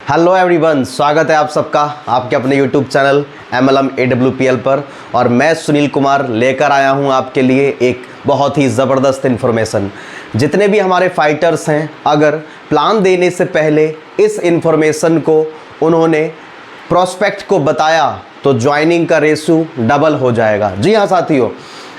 Hello everyone, स्वागत है आप सबका आपके अपने यूट्यूब चैनल MLM AWPL पर। और मैं सुनील कुमार लेकर आया हूं आपके लिए एक बहुत ही ज़बरदस्त इन्फॉर्मेशन। जितने भी हमारे फाइटर्स हैं, अगर प्लान देने से पहले इस इन्फॉर्मेशन को उन्होंने प्रोस्पेक्ट को बताया तो ज्वाइनिंग का रेशो डबल हो जाएगा। जी हाँ साथियों,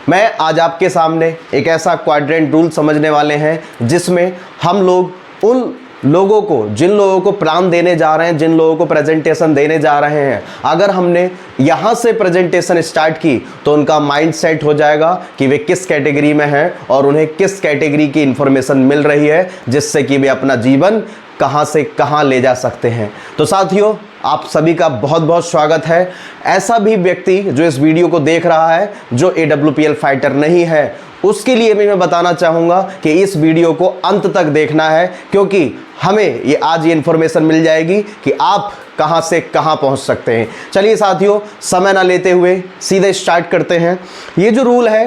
मैं आज आपके सामने एक ऐसा क्वाड्रेंट रूल समझने वाले हैं जिसमें हम लोग उन लोगों को, जिन लोगों को प्लान देने जा रहे हैं, जिन लोगों को प्रेजेंटेशन देने जा रहे हैं, अगर हमने यहाँ से प्रेजेंटेशन स्टार्ट की तो उनका माइंड सेट हो जाएगा कि वे किस कैटेगरी में हैं और उन्हें किस कैटेगरी की इंफॉर्मेशन मिल रही है जिससे कि वे अपना जीवन कहाँ से कहाँ ले जा सकते हैं। तो साथियों, आप सभी का बहुत बहुत स्वागत है। ऐसा भी व्यक्ति जो इस वीडियो को देख रहा है जो AWPL फाइटर नहीं है, उसके लिए भी मैं बताना चाहूँगा कि इस वीडियो को अंत तक देखना है, क्योंकि हमें ये आज ये इन्फॉर्मेशन मिल जाएगी कि आप कहाँ से कहाँ पहुँच सकते हैं। चलिए साथियों, समय ना लेते हुए सीधे स्टार्ट करते हैं। ये जो रूल है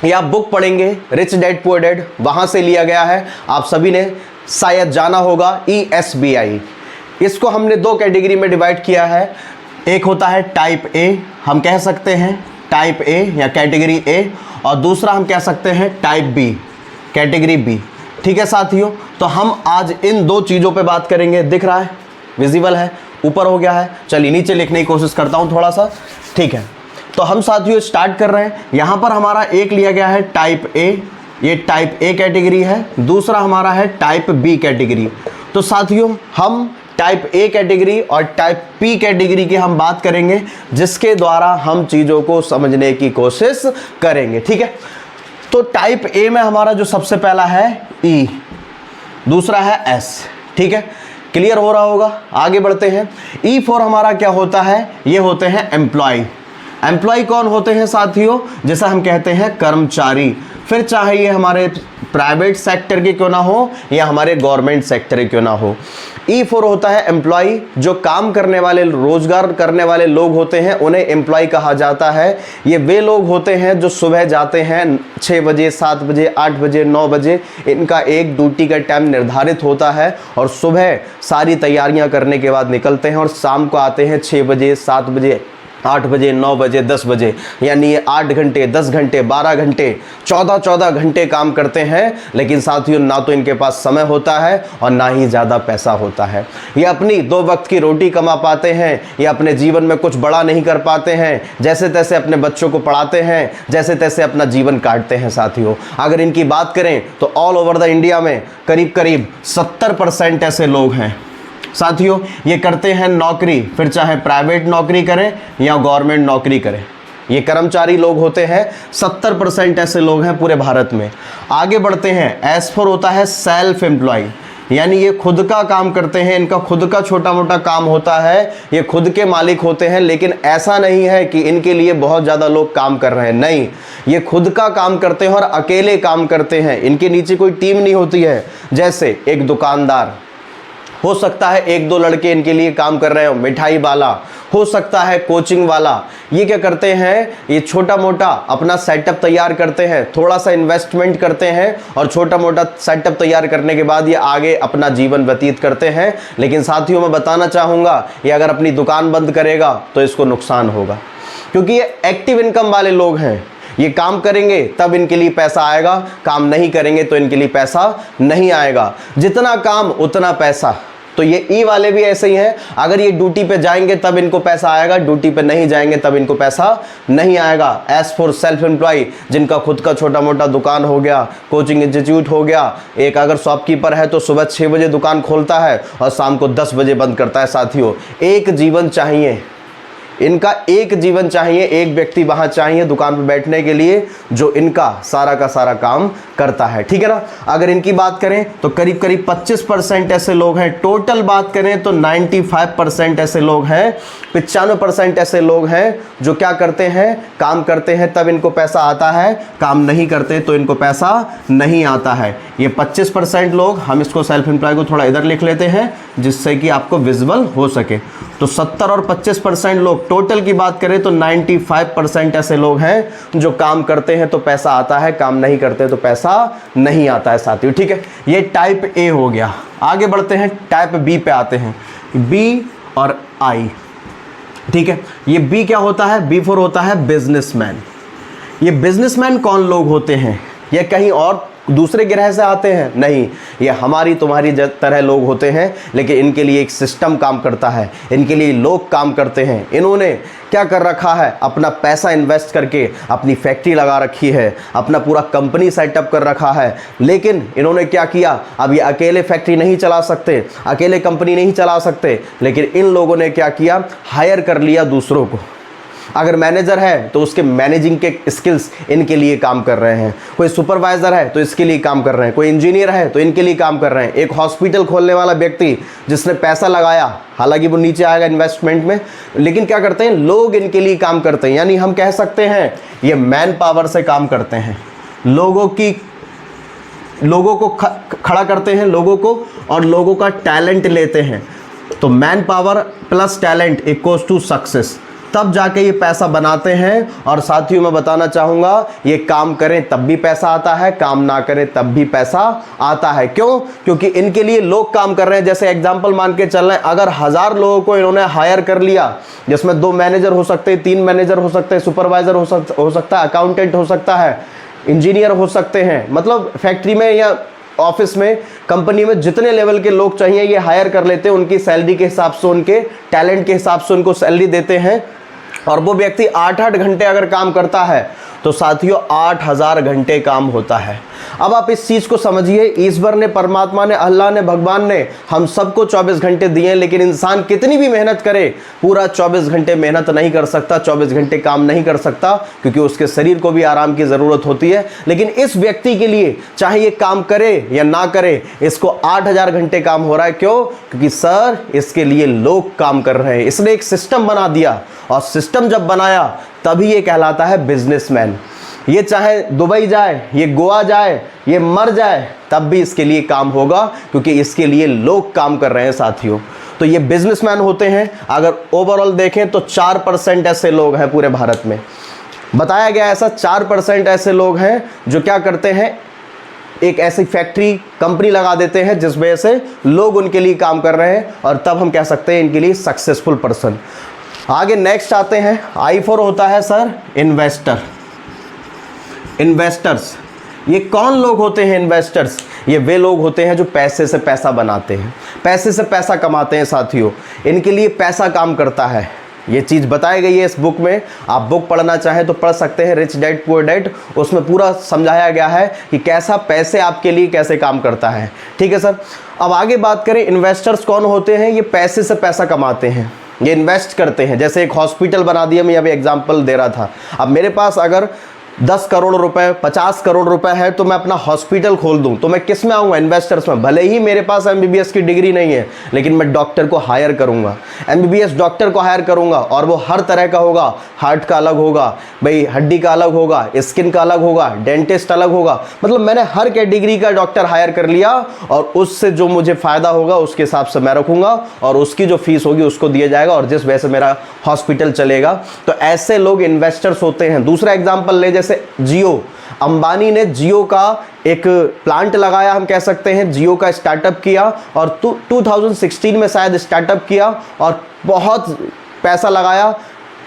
ये आप बुक पढ़ेंगे, रिच डैड पुअर डैड, वहाँ से लिया गया है। आप सभी ने शायद जाना होगा ESBI। इसको हमने दो कैटेगरी में डिवाइड किया है। एक होता है टाइप ए, हम कह सकते हैं टाइप ए या कैटेगरी ए, और दूसरा हम कह सकते हैं टाइप बी, कैटेगरी बी। ठीक है साथियों, तो हम आज इन दो चीज़ों पे बात करेंगे। दिख रहा है, विजिबल है, ऊपर हो गया है। चलिए नीचे लिखने की कोशिश करता हूँ थोड़ा सा। ठीक है, तो हम साथियों स्टार्ट कर रहे हैं। यहाँ पर हमारा एक लिया गया है टाइप ए, ये टाइप ए कैटेगरी है। दूसरा हमारा है टाइप बी कैटेगरी। तो साथियों, हम टाइप ए कैटेगरी और टाइप बी कैटेगरी की हम बात करेंगे, जिसके द्वारा हम चीज़ों को समझने की कोशिश करेंगे। ठीक है, तो टाइप ए में हमारा जो सबसे पहला है E, दूसरा है S। ठीक है, क्लियर हो रहा होगा। आगे बढ़ते हैं। E4 हमारा क्या होता है? ये होते हैं एम्प्लॉय। एम्प्लॉय कौन होते हैं साथियों? जैसा हम कहते हैं कर्मचारी। फिर चाहे ये हमारे प्राइवेट सेक्टर के क्यों ना हो या हमारे गवर्नमेंट सेक्टर के क्यों ना हो। E4 होता है एम्प्लॉय। जो काम करने वाले, रोजगार करने वाले लोग होते हैं, उन्हें एम्प्लॉय कहा जाता है। ये वे लोग होते हैं जो सुबह जाते हैं 6 बजे, 7 बजे, 8 बजे, 9 बजे। इनका एक ड्यूटी का टाइम निर्धारित होता है और सुबह सारी तैयारियां करने के बाद निकलते हैं और शाम को आते हैं 6 बजे, 7 बजे, 8 बजे, 9 बजे, 10 बजे। यानी ये 8 घंटे, 10 घंटे, 12 घंटे, 14 घंटे काम करते हैं। लेकिन साथियों, ना तो इनके पास समय होता है और ना ही ज़्यादा पैसा होता है। ये अपनी 2 वक्त की रोटी कमा पाते हैं। ये अपने जीवन में कुछ बड़ा नहीं कर पाते हैं। जैसे तैसे अपने बच्चों को पढ़ाते हैं, जैसे तैसे अपना जीवन काटते हैं। साथियों, अगर इनकी बात करें तो ऑल ओवर द इंडिया में करीब करीब 70% ऐसे लोग हैं साथियों। ये करते हैं नौकरी, फिर चाहे प्राइवेट नौकरी करें या गवर्नमेंट नौकरी करें। ये कर्मचारी लोग होते हैं। 70% ऐसे लोग हैं पूरे भारत में। आगे बढ़ते हैं। S4 होता है सेल्फ एम्प्लॉय, यानी ये खुद का काम करते हैं। इनका खुद का छोटा मोटा काम होता है। ये खुद के मालिक होते हैं। लेकिन ऐसा नहीं है कि इनके लिए बहुत ज़्यादा लोग काम कर रहे हैं, नहीं। ये खुद का काम करते हैं और अकेले काम करते हैं। इनके नीचे कोई टीम नहीं होती है। जैसे एक दुकानदार हो सकता है, 1-2 लड़के इनके लिए काम कर रहे हो, मिठाई वाला हो सकता है, कोचिंग वाला। ये क्या करते हैं? ये छोटा मोटा अपना सेटअप तैयार करते हैं, थोड़ा सा इन्वेस्टमेंट करते हैं और छोटा मोटा सेटअप तैयार करने के बाद ये आगे अपना जीवन व्यतीत करते हैं। लेकिन साथियों, मैं बताना चाहूँगा, ये अगर अपनी दुकान बंद करेगा तो इसको नुकसान होगा, क्योंकि ये एक्टिव इनकम वाले लोग हैं। ये काम करेंगे तब इनके लिए पैसा आएगा, काम नहीं करेंगे तो इनके लिए पैसा नहीं आएगा। जितना काम उतना पैसा। तो ये E वाले भी ऐसे ही हैं। अगर ये ड्यूटी पे जाएंगे तब इनको पैसा आएगा, ड्यूटी पे नहीं जाएंगे तब इनको पैसा नहीं आएगा। S4 सेल्फ एम्प्लॉय, जिनका खुद का छोटा मोटा दुकान हो गया, कोचिंग इंस्टीट्यूट हो गया। एक अगर शॉपकीपर है तो सुबह 6 बजे दुकान खोलता है और शाम को 10 बजे बंद करता है। साथियों, एक जीवन चाहिए इनका, एक जीवन चाहिए, एक व्यक्ति वहाँ चाहिए दुकान पर बैठने के लिए जो इनका सारा का सारा काम करता है। ठीक है ना। अगर इनकी बात करें तो करीब करीब 25% ऐसे लोग हैं। टोटल बात करें तो 95% ऐसे लोग हैं, 95% ऐसे लोग हैं जो क्या करते हैं? काम करते हैं तब इनको पैसा आता है, काम नहीं करते तो इनको पैसा नहीं आता है। ये 25% लोग, हम इसको सेल्फ एम्प्लॉय को थोड़ा इधर लिख लेते हैं जिससे कि आपको विजिबल हो सके। तो 70 और 25% लोग, टोटल की बात करें तो 95% ऐसे लोग हैं जो काम करते हैं तो पैसा आता है, काम नहीं करते तो पैसा नहीं आता है साथियों। ठीक है, ये टाइप ए हो गया। आगे बढ़ते हैं, टाइप बी पे आते हैं। बी और आई, ठीक है। ये बी क्या होता है, बी फॉर होता है बिजनेसमैन। ये बिजनेसमैन कौन लोग होते हैं, ये कहीं और दूसरे ग्रह से आते हैं? नहीं, ये हमारी तुम्हारी तरह लोग होते हैं, लेकिन इनके लिए एक सिस्टम काम करता है, इनके लिए लोग काम करते हैं। इन्होंने क्या कर रखा है, अपना पैसा इन्वेस्ट करके अपनी फैक्ट्री लगा रखी है, अपना पूरा कंपनी सेटअप कर रखा है। लेकिन इन्होंने क्या किया, अब ये अकेले फैक्ट्री नहीं चला सकते, अकेले कंपनी नहीं चला सकते, लेकिन इन लोगों ने क्या किया, हायर कर लिया दूसरों को। अगर मैनेजर है तो उसके मैनेजिंग के स्किल्स इनके लिए काम कर रहे हैं, कोई सुपरवाइज़र है तो इसके लिए काम कर रहे हैं, कोई इंजीनियर है तो इनके लिए काम कर रहे हैं। एक हॉस्पिटल खोलने वाला व्यक्ति जिसने पैसा लगाया, हालांकि वो नीचे आएगा इन्वेस्टमेंट में, लेकिन क्या करते हैं, लोग इनके लिए काम करते हैं। यानी हम कह सकते हैं ये मैन पावर से काम करते हैं, लोगों को खड़ा करते हैं, लोगों को, और लोगों का टैलेंट लेते हैं। तो man power plus talent equals to success, तब जाके ये पैसा बनाते हैं। और साथियों मैं बताना चाहूँगा, ये काम करें तब भी पैसा आता है, काम ना करें तब भी पैसा आता है। क्यों? क्योंकि इनके लिए लोग काम कर रहे हैं। जैसे एग्जांपल मान के चल रहे हैं, अगर 1000 लोगों को इन्होंने हायर कर लिया, जिसमें 2 मैनेजर हो सकते हैं, 3 मैनेजर हो सकते हैं, सुपरवाइजर हो सकता है, अकाउंटेंट हो सकता है, इंजीनियर हो सकते हैं, मतलब फैक्ट्री में या ऑफिस में, कंपनी में जितने लेवल के लोग चाहिए ये हायर कर लेते हैं। उनकी सैलरी के हिसाब से, उनके टैलेंट के हिसाब से उनको सैलरी देते हैं। और वो व्यक्ति 8-8 घंटे अगर काम करता है तो साथियों 8000 घंटे काम होता है। अब आप इस चीज़ को समझिए, ईश्वर ने, परमात्मा ने, अल्लाह ने, भगवान ने हम सबको 24 घंटे दिए हैं, लेकिन इंसान कितनी भी मेहनत करे पूरा 24 घंटे मेहनत नहीं कर सकता, 24 घंटे काम नहीं कर सकता, क्योंकि उसके शरीर को भी आराम की ज़रूरत होती है। लेकिन इस व्यक्ति के लिए चाहे ये काम करे या ना करे, इसको 8000 घंटे काम हो रहा है। क्यों? क्योंकि सर इसके लिए लोग काम कर रहे हैं, इसने एक सिस्टम बना दिया, और सिस्टम जब बनाया तभी ये कहलाता है बिजनेसमैन। ये चाहे दुबई जाए, ये गोवा जाए, ये मर जाए, तब भी इसके लिए काम होगा, क्योंकि इसके लिए लोग काम कर रहे हैं साथियों। तो ये बिजनेसमैन होते हैं। अगर ओवरऑल देखें तो 4% ऐसे लोग हैं पूरे भारत में, बताया गया ऐसा 4% ऐसे लोग हैं जो क्या करते हैं, एक ऐसी फैक्ट्री, कंपनी लगा देते हैं जिस वजह से लोग उनके लिए काम कर रहे हैं, और तब हम कह सकते हैं इनके लिए सक्सेसफुल पर्सन। आगे नेक्स्ट आते हैं, I फॉर होता है सर इन्वेस्टर, इन्वेस्टर्स। ये कौन लोग होते हैं इन्वेस्टर्स? ये वे लोग होते हैं जो पैसे से पैसा बनाते हैं, पैसे से पैसा कमाते हैं साथियों। इनके लिए पैसा काम करता है। ये चीज़ बताई गई है इस बुक में, आप बुक पढ़ना चाहें तो पढ़ सकते हैं, रिच डैड पुअर डैड। उसमें पूरा समझाया गया है कि कैसा पैसे आपके लिए कैसे काम करता है। ठीक है सर। अब आगे बात करें, इन्वेस्टर्स कौन होते हैं? ये पैसे से पैसा कमाते हैं, ये इन्वेस्ट करते हैं। जैसे एक हॉस्पिटल बना दिया, मैं अभी एग्जांपल दे रहा था। अब मेरे पास अगर 10 करोड़ रुपए, 50 करोड़ रुपए है तो मैं अपना हॉस्पिटल खोल दूं, तो मैं किस में आऊँगा? इन्वेस्टर्स में। भले ही मेरे पास MBBS की डिग्री नहीं है, लेकिन मैं डॉक्टर को हायर करूंगा, MBBS डॉक्टर को हायर करूंगा, और वो हर तरह का होगा। हार्ट का अलग होगा भाई, हड्डी का अलग होगा, स्किन का अलग होगा, डेंटिस्ट अलग होगा। मतलब मैंने हर कैटेगरी का डॉक्टर हायर कर लिया, और उससे जो मुझे फ़ायदा होगा उसके हिसाब से मैं रखूँगा, और उसकी जो फीस होगी उसको दिया जाएगा, और जिस वजह से मेरा हॉस्पिटल चलेगा। तो ऐसे लोग इन्वेस्टर्स होते हैं। दूसरा एग्जाम्पल ले, जैसे जियो, अंबानी ने जियो का एक प्लांट लगाया, हम कह सकते हैं जियो का स्टार्टअप किया, और 2016 में शायद स्टार्टअप किया, और बहुत पैसा लगाया।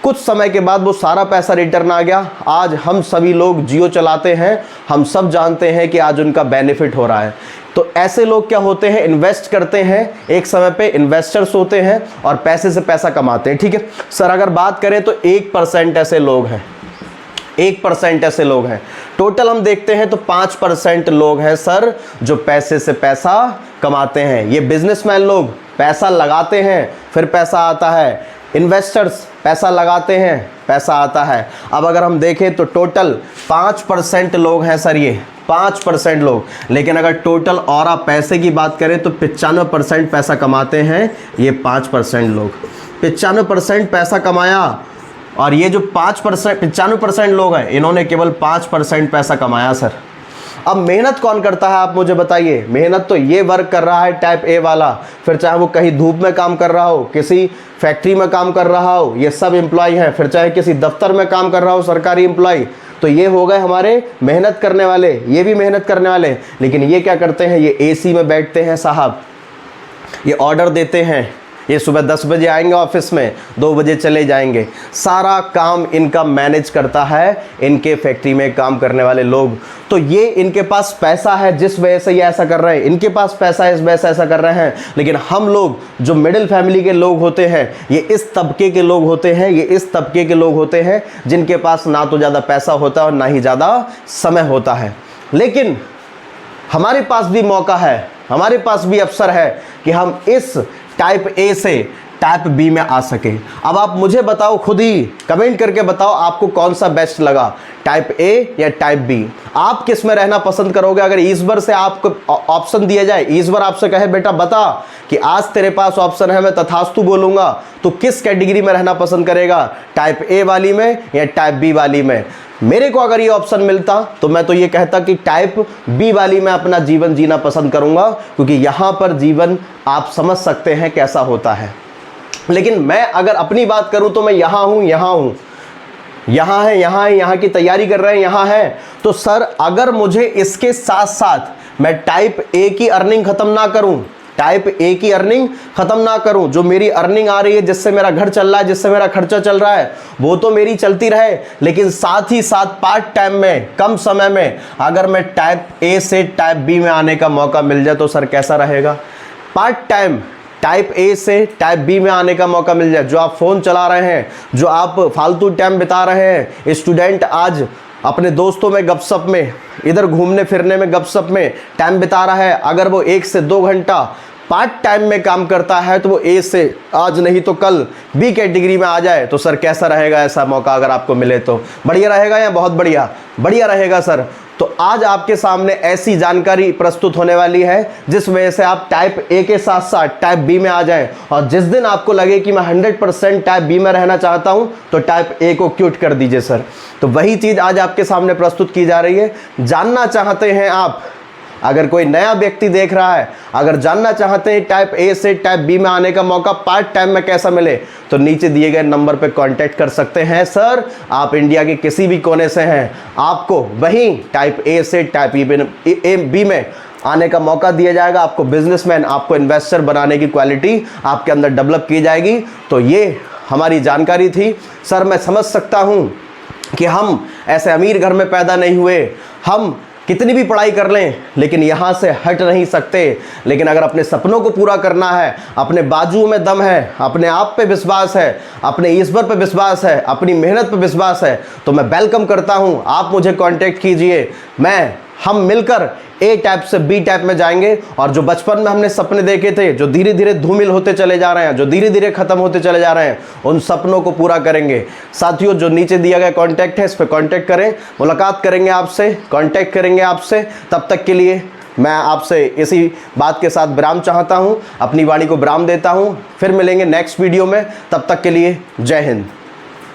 कुछ समय के बाद वो सारा पैसा रिटर्न आ गया। आज हम सभी लोग जियो चलाते हैं, हम सब जानते हैं कि आज उनका बेनिफिट हो रहा है। तो ऐसे लोग क्या होते हैं? इन्वेस्ट करते हैं, एक समय पे इन्वेस्टर्स होते हैं, और पैसे से पैसा कमाते हैं। ठीक है सर। अगर बात करें तो 1% ऐसे लोग हैं, 1% ऐसे लोग हैं। टोटल हम देखते हैं तो 5% लोग हैं सर जो पैसे से पैसा कमाते हैं। ये बिजनेसमैन लोग पैसा लगाते हैं, फिर पैसा आता है। इन्वेस्टर्स पैसा लगाते हैं, पैसा आता है। अब अगर हम देखें तो टोटल 5% लोग हैं सर, ये 5% लोग। लेकिन अगर टोटल और आप पैसे की बात करें तो 95% पैसा कमाते हैं ये 5% लोग। 95% पैसा कमाया, और ये जो 95% लोग हैं, इन्होंने केवल 5% पैसा कमाया सर। अब मेहनत कौन करता है आप मुझे बताइए? मेहनत तो ये वर्क कर रहा है टाइप ए वाला, फिर चाहे वो कहीं धूप में काम कर रहा हो, किसी फैक्ट्री में काम कर रहा हो, ये सब एम्प्लॉय हैं। फिर चाहे किसी दफ्तर में काम कर रहा हो, सरकारी एम्प्लॉय, तो ये हो गए हमारे मेहनत करने वाले, ये भी मेहनत करने वाले। लेकिन ये क्या करते हैं? ये AC में बैठते हैं साहब, ये ऑर्डर देते हैं, ये सुबह 10 बजे आएंगे ऑफिस में, 2 बजे चले जाएंगे। सारा काम इनका मैनेज करता है इनके फैक्ट्री में काम करने वाले लोग। तो ये इनके पास पैसा है जिस वजह से ये ऐसा कर रहे हैं, इनके पास पैसा है इस वजह से ऐसा कर रहे हैं। लेकिन हम लोग जो मिडिल फैमिली के लोग होते हैं, ये इस तबके के लोग होते हैं, ये इस तबके के लोग होते हैं जिनके पास ना तो ज़्यादा पैसा होता है और ना ही ज़्यादा समय होता है। लेकिन हमारे पास भी मौका है, हमारे पास भी अवसर है कि हम इस टाइप ए से टाइप बी में आ सके। अब आप मुझे बताओ, खुद ही कमेंट करके बताओ आपको कौन सा बेस्ट लगा, टाइप ए या टाइप बी। आप किस में रहना पसंद करोगे? अगर ईश्वर से आपको ऑप्शन दिया जाए, ईश्वर आपसे कहे बेटा बता कि आज तेरे पास ऑप्शन है, मैं तथास्तु बोलूंगा, तो किस कैटेगरी में रहना पसंद करेगा, टाइप ए वाली में या टाइप बी वाली में? मेरे को अगर ये ऑप्शन मिलता तो मैं तो ये कहता कि टाइप बी वाली में अपना जीवन जीना पसंद करूंगा, क्योंकि यहाँ पर जीवन आप समझ सकते हैं कैसा होता है। लेकिन मैं अगर अपनी बात करूं तो मैं यहाँ हूँ, यहाँ हूँ, यहाँ है, यहाँ है, यहाँ की तैयारी कर रहे हैं, यहाँ है। तो सर अगर मुझे इसके साथ साथ मैं टाइप ए की अर्निंग ख़त्म ना करूँ, टाइप ए की अर्निंग ख़त्म ना करूं, जो मेरी अर्निंग आ रही है, जिससे मेरा घर चल रहा है, जिससे मेरा खर्चा चल रहा है, वो तो मेरी चलती रहे, लेकिन साथ ही साथ पार्ट टाइम में, कम समय में अगर मैं टाइप ए से टाइप बी में आने का मौका मिल जाए तो सर कैसा रहेगा? पार्ट टाइम टाइप ए से टाइप बी में आने का मौका मिल जाए, जो आप फ़ोन चला रहे हैं, जो आप फालतू टाइम बिता रहे हैं, स्टूडेंट आज अपने दोस्तों में गपशप में, इधर घूमने फिरने में गपशप में टाइम बिता रहा है, अगर वो 1 से 2 घंटा पार्ट टाइम में काम करता है तो वो ए से आज नहीं तो कल बी कैटेगरी में आ जाए, तो सर कैसा रहेगा? ऐसा मौका अगर आपको मिले तो बढ़िया रहेगा या बहुत बढ़िया? बढ़िया रहेगा सर। तो आज आपके सामने ऐसी जानकारी प्रस्तुत होने वाली है जिस वजह से आप टाइप ए के साथ साथ टाइप बी में आ जाएं, और जिस दिन आपको लगे कि मैं 100% टाइप बी में रहना चाहता हूं तो टाइप ए को क्यूट कर दीजिए सर। तो वही चीज़ आज आपके सामने प्रस्तुत की जा रही है। जानना चाहते हैं आप, अगर कोई नया व्यक्ति देख रहा है, अगर जानना चाहते हैं टाइप ए से टाइप बी में आने का मौका पार्ट टाइम में कैसा मिले, तो नीचे दिए गए नंबर पर कांटेक्ट कर सकते हैं सर। आप इंडिया के किसी भी कोने से हैं, आपको वहीं टाइप ए से टाइप बी में आने का मौका दिया जाएगा। आपको बिजनेसमैन, आपको इन्वेस्टर बनाने की क्वालिटी आपके अंदर डेवलप की जाएगी। तो ये हमारी जानकारी थी सर। मैं समझ सकता हूँ कि हम ऐसे अमीर घर में पैदा नहीं हुए, हम कितनी भी पढ़ाई कर लें लेकिन यहाँ से हट नहीं सकते। लेकिन अगर अपने सपनों को पूरा करना है, अपने बाजू में दम है, अपने आप पे विश्वास है, अपने ईश्वर पे विश्वास है, अपनी मेहनत पे विश्वास है, तो मैं वेलकम करता हूँ, आप मुझे कांटेक्ट कीजिए। हम मिलकर ए टाइप से बी टाइप में जाएंगे। और जो बचपन में हमने सपने देखे थे, जो धीरे धीरे धूमिल होते चले जा रहे हैं, जो धीरे धीरे खत्म होते चले जा रहे हैं, उन सपनों को पूरा करेंगे। साथियों, जो नीचे दिया गया कांटेक्ट है, इस पर कांटेक्ट करें, मुलाकात करेंगे आपसे, कांटेक्ट करेंगे आपसे। तब तक के लिए मैं आपसे इसी बात के साथ विराम चाहता हूँ, अपनी वाणी को विराम देता हूँ। फिर मिलेंगे नेक्स्ट वीडियो में, तब तक के लिए जय हिंद।